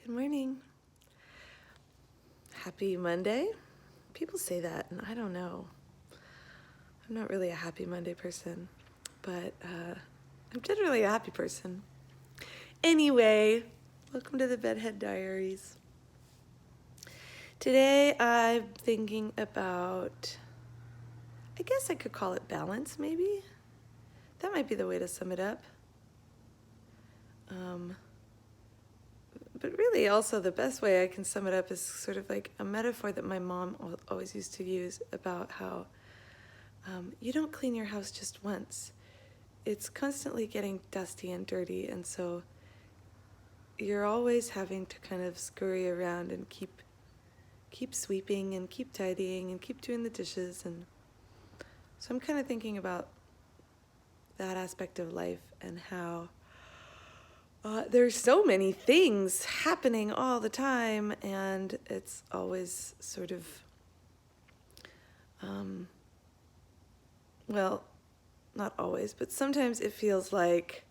Good morning. Happy Monday. People say that, and I don't know. I'm not really a happy Monday person, but I'm generally a happy person. Anyway, welcome to the Bedhead Diaries. Today I'm thinking about, I guess I could call it balance, maybe? That might be the way to sum it up. But really also the best way I can sum it up is sort of like a metaphor that my mom always used to use about how you don't clean your house just once. It's constantly getting dusty and dirty, and so you're always having to kind of scurry around and keep sweeping and keep tidying and keep doing the dishes. And so I'm kind of thinking about that aspect of life and how there's so many things happening all the time, and it's always sort of, well, not always, but sometimes it feels like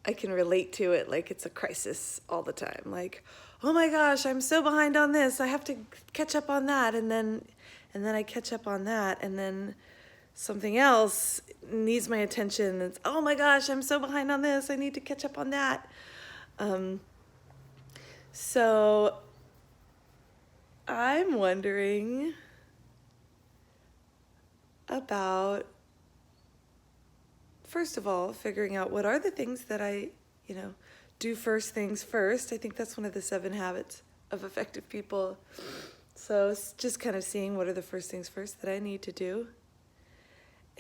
I can relate to it like it's a crisis all the time. Like, oh my gosh, I'm so behind on this. I have to catch up on that, and then I catch up on that, and then something else needs my attention. It's, oh my gosh, I'm so behind on this. I need to catch up on that. So I'm wondering about, first of all, figuring out what are the things that I, do first things first. I think that's one of the 7 habits of effective people. So it's just kind of seeing what are the first things first that I need to do.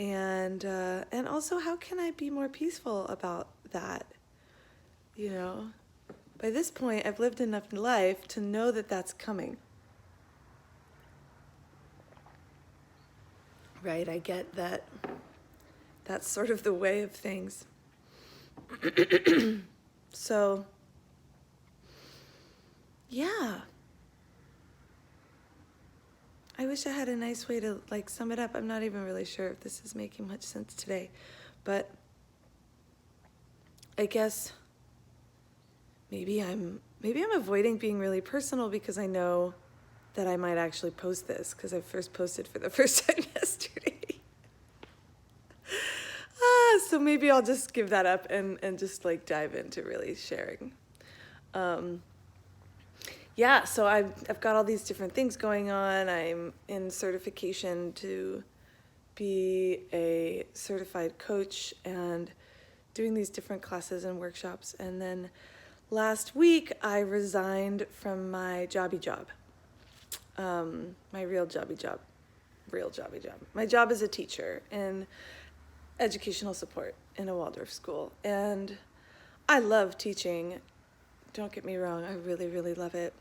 And also, how can I be more peaceful about that? By this point, I've lived enough life to know that that's coming. Right? I get that that's sort of the way of things. So, yeah. I wish I had a nice way to sum it up. I'm not even really sure if this is making much sense today, but I guess maybe I'm avoiding being really personal because I know that I might actually post this because I first posted for the first time yesterday. So maybe I'll just give that up and just dive into really sharing. Yeah, so I've got all these different things going on. I'm in certification to be a certified coach and doing these different classes and workshops. And then last week I resigned from my jobby job, my real jobby job. My job is a teacher in educational support in a Waldorf school. And I love teaching. Don't get me wrong, I really, really love it.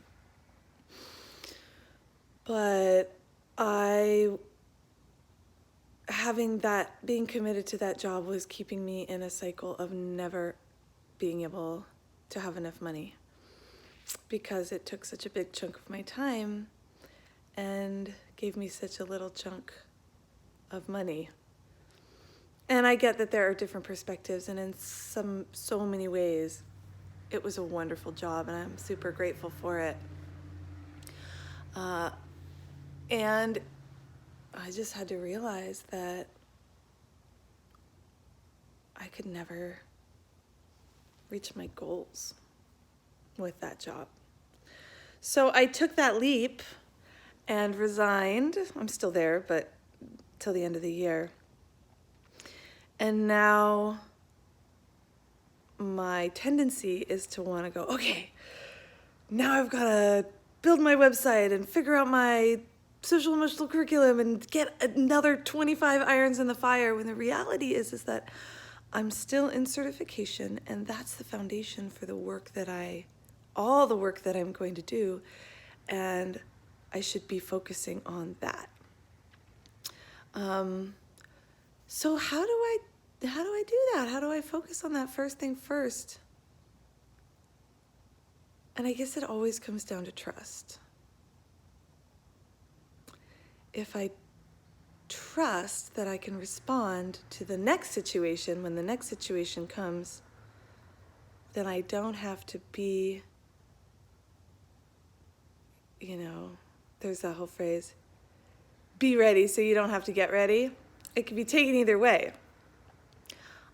But being committed to that job was keeping me in a cycle of never being able to have enough money because it took such a big chunk of my time and gave me such a little chunk of money. And I get that there are different perspectives, and in so many ways, it was a wonderful job, and I'm super grateful for it. And I just had to realize that I could never reach my goals with that job. So I took that leap and resigned. I'm still there, but till the end of the year. And now my tendency is to want to go, okay, now I've got to build my website and figure out my social emotional curriculum and get another 25 irons in the fire, when the reality is that I'm still in certification, and that's the foundation for all the work that I'm going to do, and I should be focusing on that. So how do I do that? How do I focus on that first thing first? And I guess it always comes down to trust. If I trust that I can respond to the next situation when the next situation comes then I don't have to be, you know, there's that whole phrase, be ready so you don't have to get ready. It can be taken either way.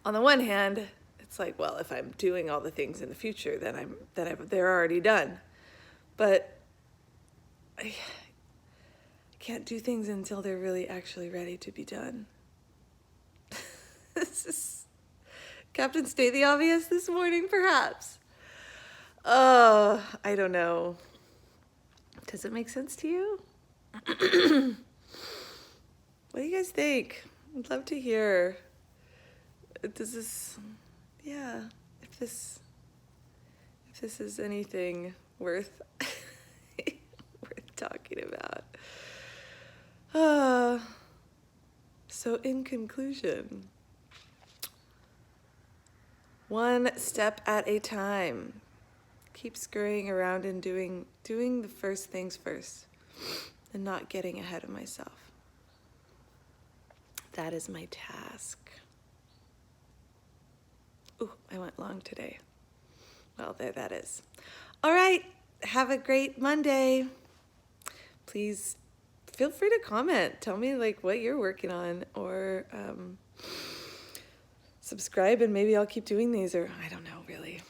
On the one hand, it's like, well, if I'm doing all the things in the future, then they're already done. But I can't do things until they're really actually ready to be done. This is Captain State the Obvious this morning, perhaps. I don't know. Does it make sense to you? What do you guys think? I'd love to hear. Does this, yeah, if this is anything worth worth talking about. So in conclusion, one step at a time. Keep scurrying around and doing the first things first and not getting ahead of myself. That is my task. Ooh, I went long today. Well, there that is. All right, have a great Monday. Please feel free to comment. Tell me like what you're working on, or subscribe and maybe I'll keep doing these, or I don't know really.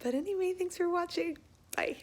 But anyway, thanks for watching. Bye.